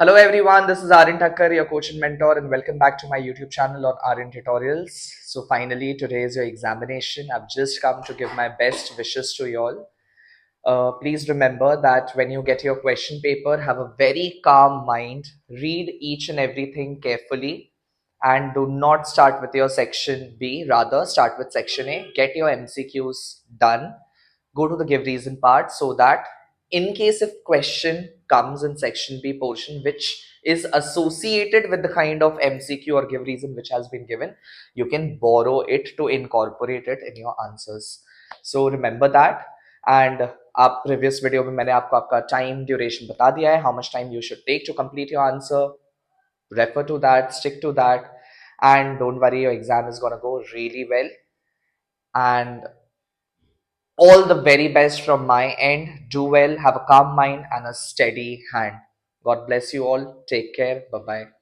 Hello everyone, this is Aryan Tucker, your coach and mentor, and welcome back to my YouTube channel on Aryan Tutorials. So finally, today is your examination. I've just come to give my best wishes to you all. Please remember that when you get your question paper, have a very calm mind, read each and everything carefully, and do not start with your section B, rather start with section A. Get your MCQs done, go to the give reason part so that in case if question comes in section B portion which is associated with the kind of MCQ or give reason which has been given, you can borrow it to incorporate it in your answers. So remember that. And आप previous video में मैंने आपको आपका time duration बता दिया है, how much time you should take to complete your answer. Refer to that, stick to that, and don't worry, your exam is gonna go really well. And all the very best from my end. Do well, have a calm mind, and a steady hand. God bless you all. Take care. Bye bye.